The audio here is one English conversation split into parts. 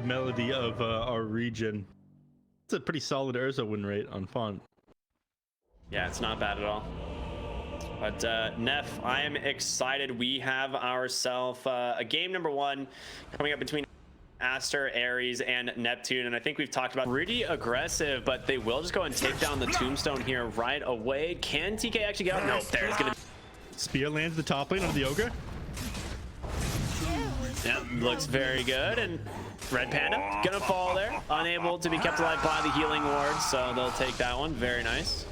the melody of our region. It's a pretty solid Urza win rate on Font. Yeah, it's not bad at all. But Neff, I am excited. We have ourselves a game number 1 coming up between Aster.Aries and Neptune, and I think we've talked about pretty aggressive, but they will just go and take down the tombstone here right away. Can TK actually get out? No, there's gonna be... Spear lands the top lane of the ogre. Yep, looks very good, and Red Panda gonna fall there, unable to be kept alive by the healing ward, so they'll take that one. Very nice.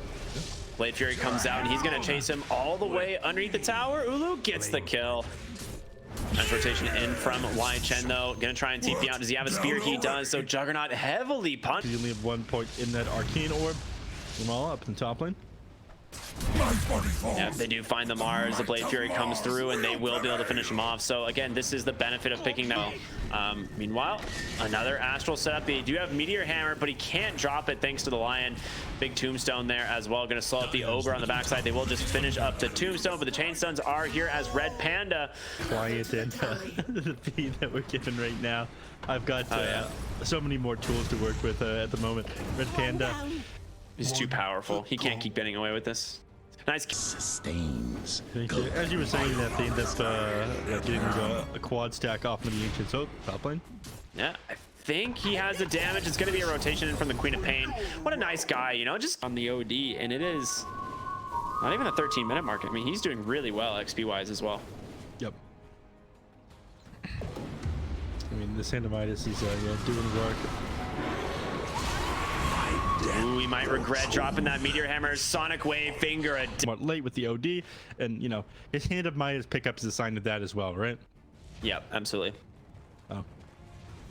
Blade Fury comes out, and he's gonna chase him all the way underneath the tower. Ulu gets the kill. Nice rotation in from Chen though. Gonna try and TP out. Does he have a spear? He does. So Juggernaut heavily punched. You only have 1 point in that arcane orb. Lamala up in the top lane. Yeah, they do find the Mars. The Blade Fury comes through, and they will be able to finish him off. So again, this is the benefit of picking them. Meanwhile, another Astral setup. They do have Meteor Hammer, but he can't drop it thanks to the Lion. Big Tombstone there as well. Going to slow up the Ogre on the backside. They will just finish up the Tombstone, but the Chain Stuns are here as Red Panda. Quiet and the feed that we're given right now. I've got so many more tools to work with at the moment. Red Panda. He's too powerful. He can't keep getting away with this. Nice. Sustains. As you were saying, that thing that's getting a quad stack off of the ancient top lane. Yeah, I think he has the damage. It's going to be a rotation in from the Queen of Pain. What a nice guy, you know, just on the OD, and it is not even a 13-minute mark. I mean, he's doing really well XP wise as well. Yep. I mean, the Sandamitis is doing work. Ooh, we might regret dropping that Meteor Hammer. Sonic Wave, Finger. Somewhat late with the OD, and you know his Hand of Midas pickup is a sign of that as well, right? Yep, absolutely. Oh.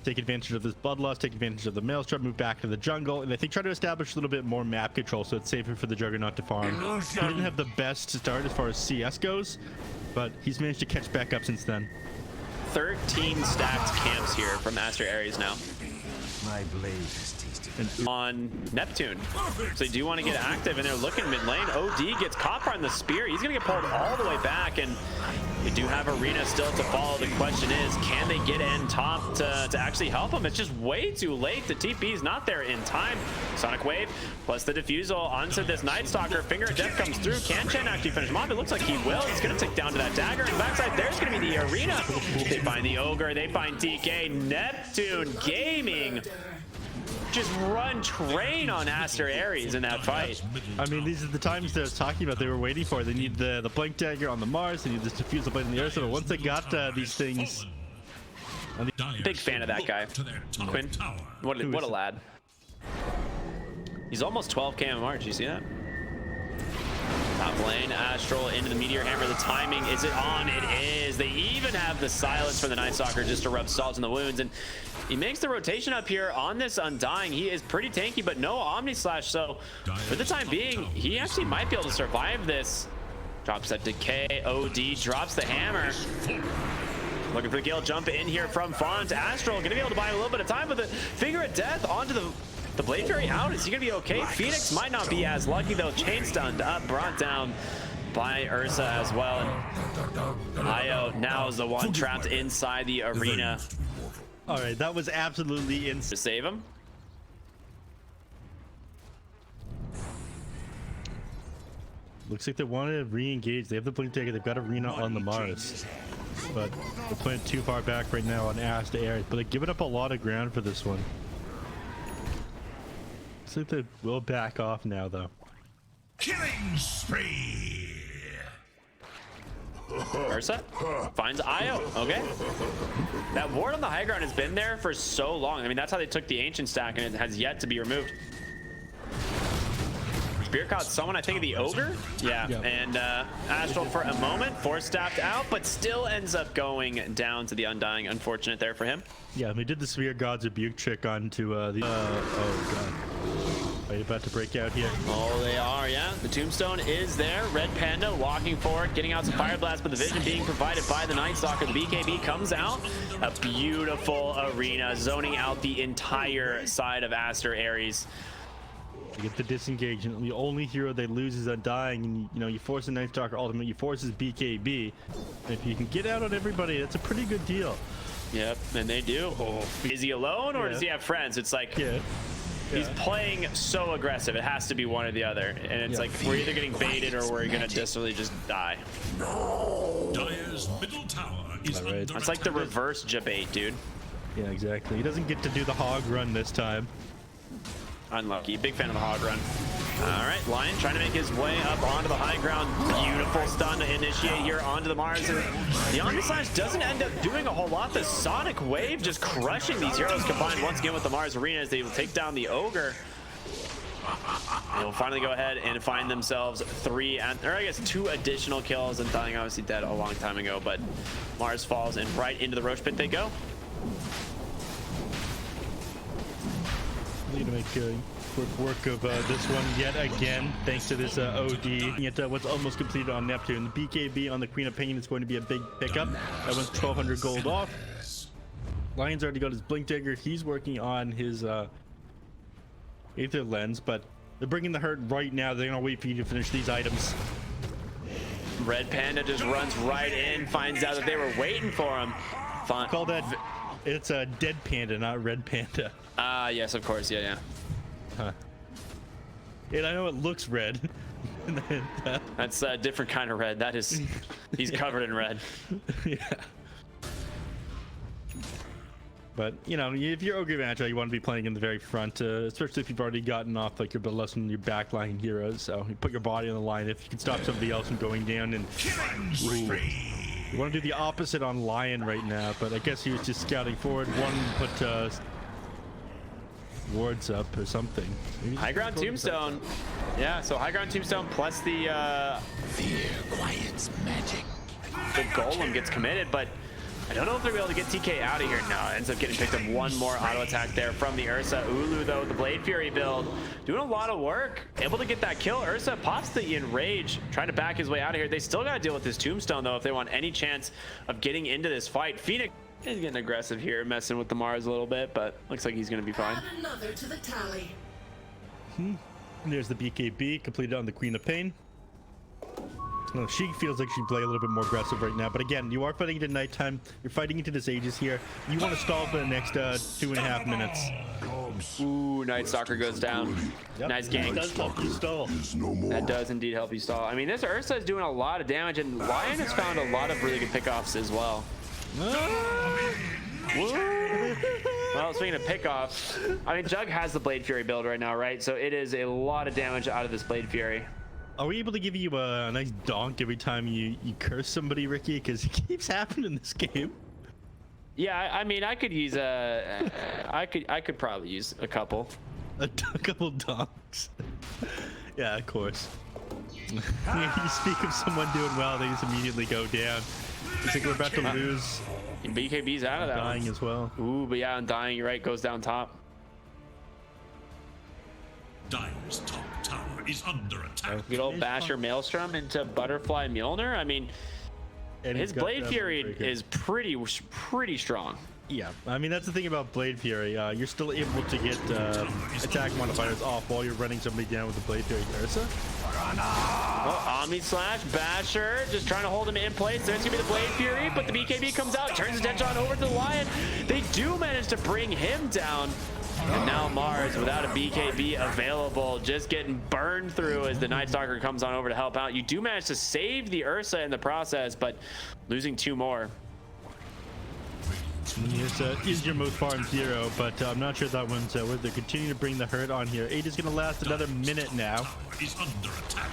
Take advantage of this bloodlust, take advantage of the Maelstrom, move back to the jungle, and I think try to establish a little bit more map control so it's safer for the Juggernaut to farm. He didn't have the best start as far as CS goes, but he's managed to catch back up since then. 13 stacked camps here from Aster.Aries now. My blade is tasted on Neptune, so they do want to get active, and they're looking mid lane. OD gets caught on the spear. He's gonna get pulled all the way back, and they do have Arena still to follow. The question is, can they get in top to actually help him? It's just way too late. The TP is not there in time. Sonic Wave plus the defusal onto this Night Stalker. Finger of Death comes through. Can Chen actually finish him off? It looks like he will. He's gonna take down to that dagger, and backside there's gonna be the Arena. They find the Ogre, they find TK. Neptune Gaming just run train on Aster.Aries in that fight. I mean, these are the times that I was talking about they were waiting for. They need the Blink Dagger on the Mars, they need this Defusal Blade in the Earth, but once they got these things... Big fan of that guy. Quinn, what a lad. He's almost 12k MMR, did you see that? Top lane, Astral into the Meteor Hammer. The timing, is it on? It is. They even have the silence for the Night Stalker just to rub salt in the wounds, and he makes the rotation up here on this Undying. He is pretty tanky, but no Omni Slash, so for the time being, he actually might be able to survive this. Drops that Decay, OD, drops the hammer. Looking for the Gale jump in here from Font. Astral gonna be able to buy a little bit of time with the Finger of Death onto the Blade Fury out. Is he gonna be okay? Phoenix might not be as lucky though. Chain stunned up, brought down by Ursa as well. And Io now is the one trapped inside the arena. All right, that was absolutely insane. To save him. Looks like they want to re-engage. They have the Blink Dagger. They've got Arena on the Mars, but they're playing too far back right now on Aster.Aries. But they're giving up a lot of ground for this one. Looks like they will back off now, though. killing spree. Ursa finds Io. Okay. That ward on the high ground has been there for so long. I mean, that's how they took the ancient stack, and it has yet to be removed. Spear caught someone, I think the Ogre. Yeah. And Astral for a moment, force staffed out, but still ends up going down to the Undying. Unfortunate there for him. Yeah, they did the Spear God's Rebuke trick onto the... oh, God. Are you about to break out here? Oh, they are, yeah. The Tombstone is there. Red Panda walking forward, getting out some Fire Blast, but the vision being provided by the Night Stalker. The BKB comes out. A beautiful arena, zoning out the entire side of Aster.Aries. You get the disengage, and the only hero they lose is Undying, and you know, you force a Night Stalker ultimate, you force his BKB. And if you can get out on everybody, that's a pretty good deal. Yep, and they do. Is he alone or does he have friends? It's like he's playing so aggressive. It has to be one or the other. And it's like we're either getting baited or we're gonna desperately just die. Dire's middle tower is under It's like the reverse debate, dude. Yeah, exactly. He doesn't get to do the hog run this time. Unlucky. Big fan of the hog run. All right, Lion trying to make his way up onto the high ground. Beautiful stun to initiate here onto the Mars. And the Omni Slash doesn't end up doing a whole lot. The Sonic Wave just crushing these heroes combined once again with the Mars Arena as they will take down the Ogre. They will finally go ahead and find themselves two additional kills, and Dying obviously dead a long time ago, but Mars falls and right into the Roche Pit they go. Need to make quick work of this one yet again, thanks to this OD. At what's almost completed on Neptune. The BKB on the Queen of Pain is going to be a big pickup. That one's 1,200 gold off. Lion's already got his Blink Dagger. He's working on his Aether Lens, but they're bringing the hurt right now. They're gonna wait for you to finish these items. Red Panda just runs right in, finds out that they were waiting for him. Call that, it's a dead panda, not red panda. Yes, of course, yeah. Huh. And I know it looks red. That's a different kind of red. That is, he's covered in red. Yeah. But, you know, if you're Ogre Magi, you want to be playing in the very front, especially if you've already gotten off like your less than your backline heroes. So you put your body on the line if you can stop somebody else from going down. And you want to do the opposite on Lion right now, but I guess he was just scouting forward. One put wards up or something. High ground tombstone. Yeah, so high ground tombstone plus the fear quiets magic. The golem gets committed, but I don't know if they're able to get TK out of here. No, it ends up getting picked up. One more auto attack there from the Ursa. Ulu, though, the Blade Fury build, doing a lot of work. Able to get that kill. Ursa pops the Enrage, trying to back his way out of here. They still got to deal with this tombstone, though, if they want any chance of getting into this fight. Phoenix is getting aggressive here, messing with the Mars a little bit, but looks like he's going to be fine. Add another to the tally. And there's the BKB completed on the Queen of Pain. Well, she feels like she'd play a little bit more aggressive right now, but again, you are fighting into nighttime. You're fighting into this Aegis here. You want to stall for the next 2.5 minutes. Ooh, Night Stalker goes down. Yep. Nice gank. That does help you stall. That does indeed help you stall. I mean, this Ursa is doing a lot of damage, and Lion has found a lot of really good pickoffs as well. Well, speaking of pickoffs, I mean, Jug has the Blade Fury build right now, right? So it is a lot of damage out of this Blade Fury. Are we able to give you a nice donk every time you curse somebody, Ricky? Because it keeps happening in this game. Yeah, I mean, I could use I could probably use a couple. A couple donks. Yeah, of course. You speak of someone doing well, they just immediately go down. It's like we're about to lose. BKB's out of that Dying one. As well. Ooh, but yeah, Undying, you're right, goes down top. Dire's top tower is under attack. Good old Basher Maelstrom into Butterfly Mjolnir. I mean, And his Blade Fury is pretty strong. Yeah, I mean, that's the thing about Blade Fury. You're still able to get attack modifiers off while you're running somebody down with the Blade Fury. Ursa? Oh, Omni Slash, Basher, just trying to hold him in place. There's gonna be the Blade Fury, but the BKB comes out, turns his attention on over to the Lion. They do manage to bring him down. And now Mars, without a BKB available, just getting burned through as the Night Stalker comes on over to help out. You do manage to save the Ursa in the process, but losing two more. Is your most farmed hero, but I'm not sure that one's worth it. Continue to bring the hurt on here. 8 is going to last another minute now.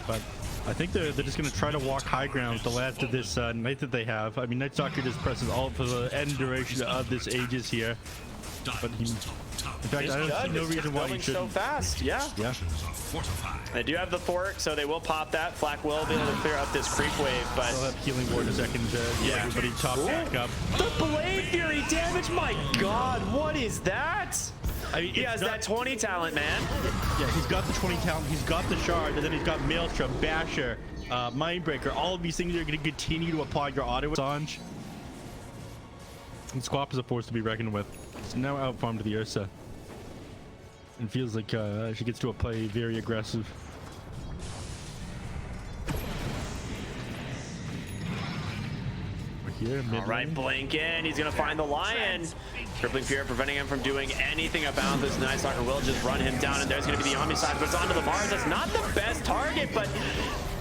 But I think they're just going to try to walk high ground with the last of this night that they have. I mean, Night Stalker just presses alt for the end duration of this Aegis here. But he, in fact, I don't see no reason why he shouldn't. So fast, yeah. Yeah. They do have the fork, so they will pop that. Flak will be able to clear up this creep wave, but They'll have healing ward in a second. Yeah, everybody top back up. the Blade Fury damage, my God, what is that? I mean, He has that 20 talent, man. Yeah, he's got the 20 talent, he's got the shard, and then he's got Maelstrom, Basher, Mindbreaker. All of these things are going to continue to apply your auto Sanj. And Squap is a force to be reckoned with. So now out farm to the Ursa. And feels like she gets to a play very aggressive. here. All right, blink in. He's going to find the Lion. Crippling Fear preventing him from doing anything about this. Night Stalker will just run him down, and there's going to be the Omni-Side, but it's onto the Mars. That's not the best target, but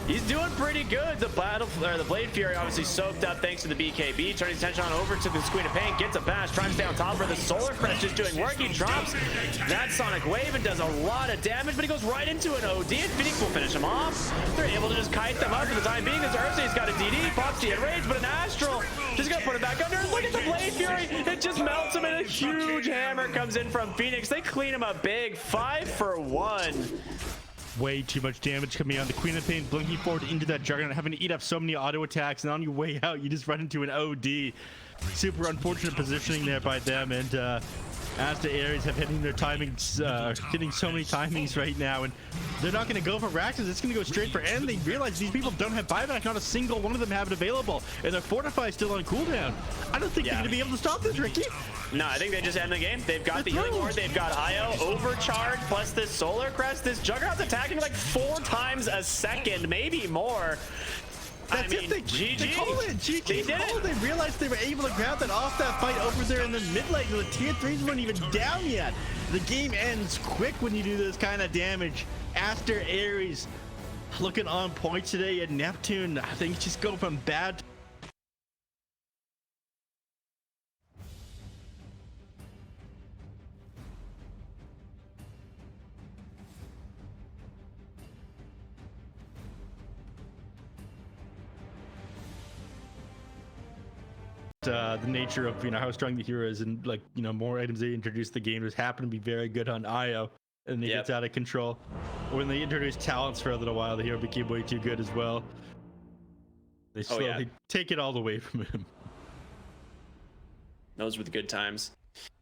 he's doing pretty good. The Blade Fury obviously soaked up thanks to the BKB. Turning his attention on over to the Queen of Pain. Gets a bash. Trying to stay on top of her. The Solar Crest just doing work. He drops that Sonic Wave and does a lot of damage, but he goes right into an OD, and Phoenix will finish him off. They're able to just kite them up for the time being. As Ursa's got a DD. Pops the Enrage, but an Astral just gonna put it back under. Look at the Blade Fury. It just melts him, and a huge hammer comes in from Phoenix. They clean him up big. 5 for 1. Way too much damage coming on. The Queen of Pain blinking forward into that Juggernaut, having to eat up so many auto attacks, and on your way out, you just run into an OD. Super unfortunate positioning there by them, and Aster.Aries have hitting their timings, hitting so many timings right now, and they're not going to go for Raxus. It's going to go straight for end. They realize these people don't have buyback. Not a single one of them have it available, and their Fortify is still on cooldown. I don't think they're going to be able to stop this, Ricky. No, I think they just end the game. They've got the healing ward, they've got IO, overcharge, plus this Solar Crest. This Juggernaut's attacking like 4 times a second, maybe more. That's it. They called it. GG. They did it. They realized they were able to grab that off that fight over there in the mid lane. The tier 3s weren't even down yet. The game ends quick when you do this kind of damage. Aster.Aries looking on point today, and Neptune, I think, just go from bad to the nature of how strong the hero is, and like more items they introduce the game just happen to be very good on IO, and it gets out of control. When they introduced talents for a little while, the hero became way too good as well. They slowly take it all away from him. Those were the good times.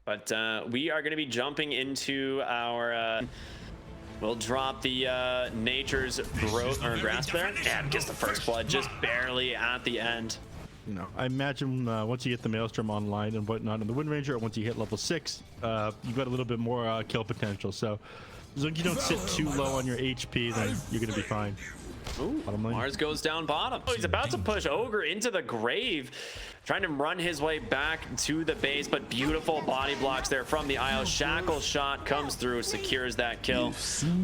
But we are going to be jumping into our we'll drop the Nature's Growth or Grasp there, and gets the first blood just barely at the end. I imagine once you get the Maelstrom online and whatnot in the Wind Ranger, or once you hit level 6, you've got a little bit more kill potential. So as long as you don't sit too low on your HP, then you're going to be fine. Ooh, Mars goes down bottom. Oh, he's about to push Ogre into the grave, trying to run his way back to the base, but beautiful body blocks there from the IO. Shackle shot comes through, secures that kill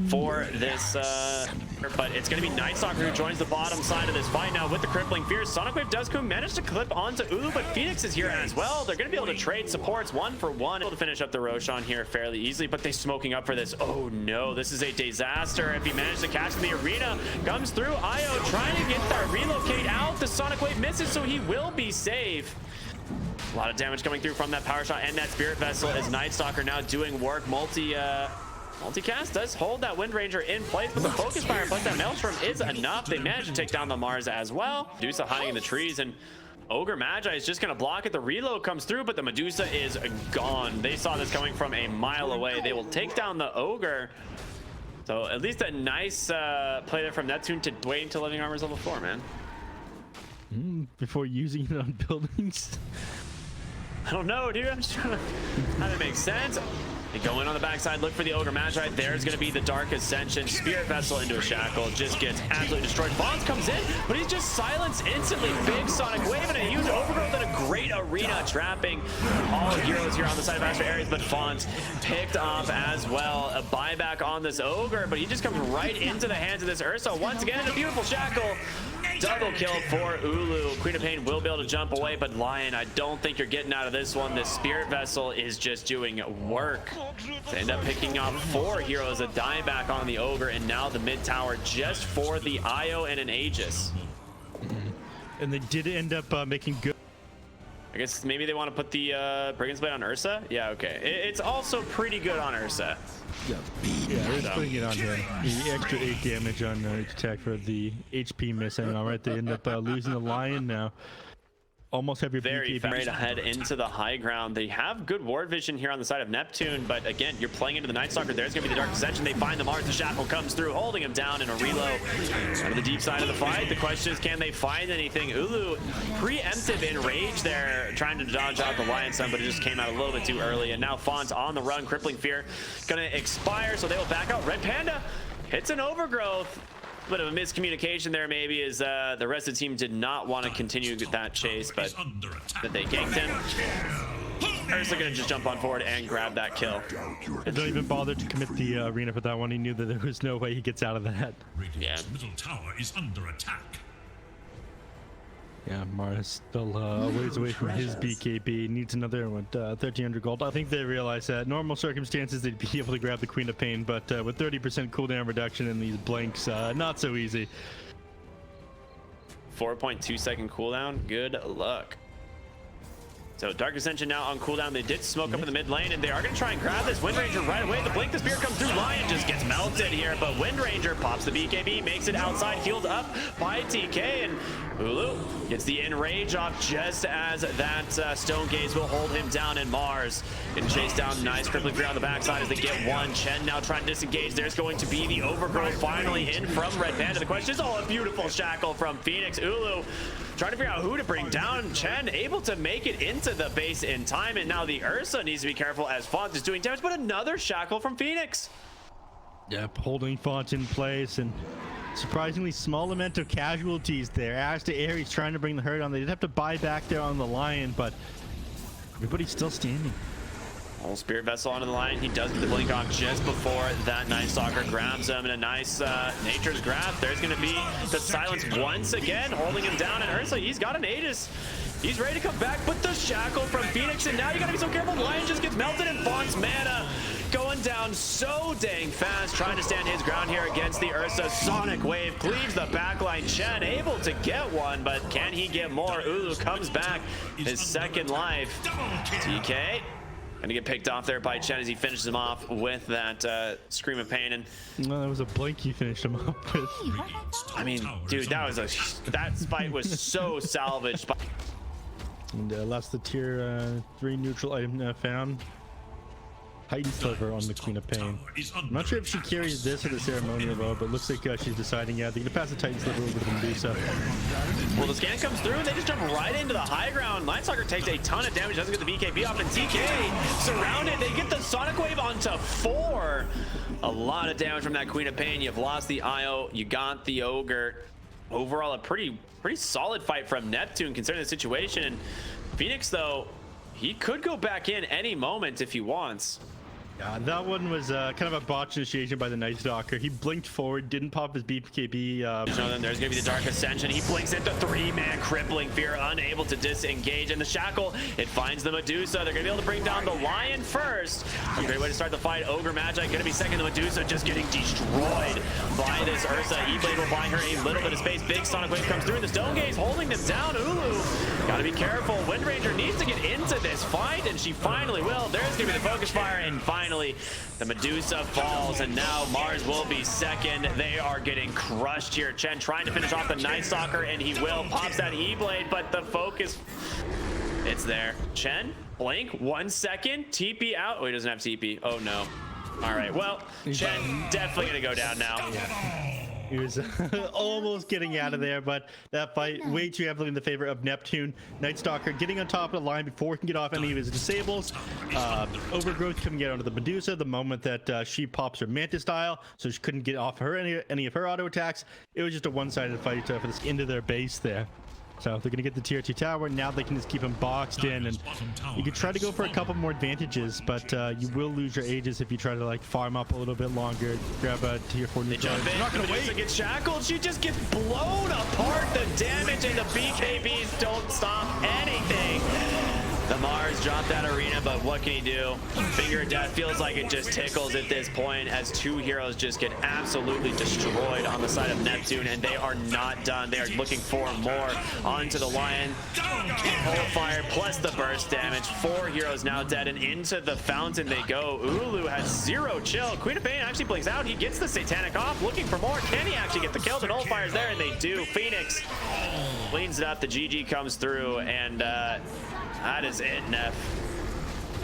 for this, but it's going to be Night Stalker who joins the bottom side of this fight now with the Crippling Fear. Sonic Wave does manage to clip onto Ulu, but Phoenix is here as well. They're going to be able to trade supports 1 for 1. Able to finish up the Roshan here fairly easily, but they smoking up for this. Oh no, this is a disaster. If he managed to catch in the arena, comes through. IO trying to get that relocate out. The Sonic Wave misses, so he will be safe. A lot of damage coming through from that power shot and that Spirit Vessel as Night Stalker now doing work. Multicast does hold that Wind Ranger in place, but the Focus Fire plus that Maelstrom is enough. They managed to take down the Mars as well. Medusa hiding in the trees, and Ogre Magi is just going to block it. The reload comes through, but the Medusa is gone. They saw this coming from a mile away. They will take down the Ogre. So at least a nice play there from Neptune to wait until Living Armor's level 4, man. Before using it on buildings. I don't know, dude. I'm just trying to have it make sense. They go in on the backside, look for the Ogre Magi. There's going to be the Dark Ascension. Spirit Vessel into a Shackle. Just gets absolutely destroyed. Bonds comes in, but he's just silenced instantly. Big Sonic Wave and a huge Overgrowth and a great arena trapping all heroes here on the side of Aster.Aries, but Font picked off as well. A buyback on this Ogre, but he just comes right into the hands of this Ursa. Once again, a beautiful Shackle. Double kill for Ulu. Queen of Pain will be able to jump away, but Lion, I don't think you're getting out of this one. The Spirit Vessel is just doing work. They end up picking up 4 heroes, a dieback on the Ogre, and now the mid tower just for the IO and an Aegis. And they did end up making good. I guess maybe they want to put the Brigand's Blade on Ursa? Yeah, okay. It's also pretty good on Ursa. Yeah, they're just putting it on here. The extra 8 damage on each attack for the HP missing. All right, they end up losing the Lion now. Almost have your very BKB. right ahead into the high ground. They have good ward vision here on the side of Neptune, but again, you're playing into the Night Stalker. There's going to be the Dark Ascension. They find the Mars. The Shackle comes through, holding him down in a reload. Out of the deep side of the fight, the question is, can they find anything? Ulu preemptive in rage there, trying to dodge out the Lion Sun, but it just came out a little bit too early. And now Font on the run. Crippling Fear going to expire, so they will back out. Red Panda hits an Overgrowth. Bit of a miscommunication there, maybe, as the rest of the team did not want to continue that chase, but that they ganked him. Ursa gonna just jump on forward and grab that kill. Don't even bother to commit the arena for that one. He knew that there was no way he gets out of that. Yeah. Middle tower is under attack. Yeah, Mars still a ways away from his BKB. Needs another 1300 gold. I think they realize that normal circumstances they'd be able to grab the Queen of Pain, but with 30% cooldown reduction in these blinks, not so easy. 4.2 second cooldown. Good luck. So Dark Ascension now on cooldown. They did smoke up in the mid lane, and they are going to try and grab this Wind Ranger right away. The Blink the Spear comes through. Lion just gets melted here, but Wind Ranger pops the BKB, makes it outside, healed up by TK, and Ulu gets the Enrage off just as that Stone Gaze will hold him down, and Mars getting chased down. Nice crippling fear on the backside as they get one. Chen now trying to disengage. There's going to be the Overgrowth finally in from Red Panda. The question is, oh, a beautiful shackle from Phoenix. Ulu trying to figure out who to bring down. Chen able to make it into the base in time, and now the Ursa needs to be careful as Font is doing damage, but another shackle from Phoenix. Yep, holding Font in place, and surprisingly small amount of casualties there. Aster.Aries trying to bring the herd on. They did have to buy back there on the Lion, but everybody's still standing. Whole Spirit Vessel onto the line. He does get the blink off just before that Night Stalker grabs him, and a nice Nature's Grasp. There's going to be the silence once again, holding him down, and Ursa, he's got an Aegis. He's ready to come back, but the shackle from Phoenix, and now you gotta be so careful. Lion just gets melted, and Font's mana going down so dang fast, trying to stand his ground here against the Ursa. Sonic Wave cleaves the backline. Chen able to get one, but can he get more? Ulu comes back, his second life. TK gonna get picked off there by Chen as he finishes him off with that Scream of Pain. And well, that was a blink he finished him up with. I mean, dude, that fight was so salvaged. And that's the tier 3 neutral item found. Titan Sliver on the Queen of Pain. I'm not sure if she carries this or the ceremonial though, but looks like she's deciding, yeah, they're gonna pass the Titan Sliver over to the Medusa. Well, the scan comes through and they just jump right into the high ground. Lightstalker takes a ton of damage, doesn't get the BKB off, and TK surrounded. They get the Sonic Wave onto 4. A lot of damage from that Queen of Pain. You've lost the IO, you got the Ogre. Overall, a pretty solid fight from Neptune considering the situation. And Phoenix, though, he could go back in any moment if he wants. Yeah, that one was kind of a botched initiation by the Night Stalker. He blinked forward, didn't pop his BKB. Then there's gonna be the Dark Ascension. He blinks into 3-man crippling fear, unable to disengage. And the shackle, it finds the Medusa. They're gonna be able to bring down the Lion first. A great way to start the fight. Ogre Magi gonna be second. The Medusa just getting destroyed by this Ursa. E-Blade will buy her a little bit of space. Big Sonic Wave comes through, and the Stone Gaze holding them down. Ulu, gotta be careful. Wind Ranger needs to get into this fight, and she finally will. There's gonna be the focus fire, and finally the Medusa falls, and now Mars will be second. They are getting crushed here. Chen trying to finish off the Night Stalker, and he will. Pops that E-Blade, but the focus, it's there. Chen, blink, 1 second, TP out. Oh, he doesn't have TP. Oh, no. All right, well, Chen definitely gonna go down now. He was almost getting out of there, but that fight way too heavily in the favor of Neptune. Night Stalker getting on top of the line before he can get off any of his disables. Overgrowth couldn't get onto the Medusa the moment that she pops her Mantis style, so she couldn't get off her any of her auto attacks. It was just a one-sided fight for this into their base there. So they're gonna get the tier 2 tower. Now they can just keep him boxed in, and you can try to go for a couple more advantages, but you will lose your Aegis if you try to like farm up a little bit longer, grab a tier 4 neutral. They're not gonna wait. Gets shackled. She just gets blown apart. The damage and the BKBs don't stop anything. The Mars dropped that arena, but what can he do? Finger of Death feels like it just tickles at this point as 2 heroes just get absolutely destroyed on the side of Neptune, and they are not done. They are looking for more onto the Lion. Fire plus the burst damage. 4 heroes now dead, and into the fountain they go. Ulu has 0 chill. Queen of Pain actually blinks out. He gets the Satanic off, looking for more. Can he actually get the kill? The Fire's there, and they do. Phoenix cleans it up. The GG comes through, and that is it, Neff.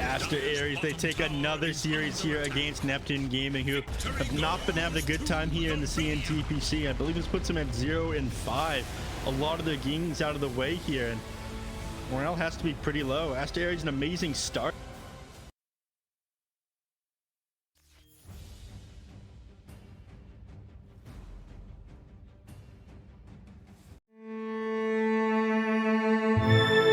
Aster.Aries, they take another series here against Neptune Gaming, who have not been having a good time here in the CN DPC. I believe this puts them at 0-5. A lot of their games out of the way here, and morale has to be pretty low. Aster.Aries an amazing start. Bye.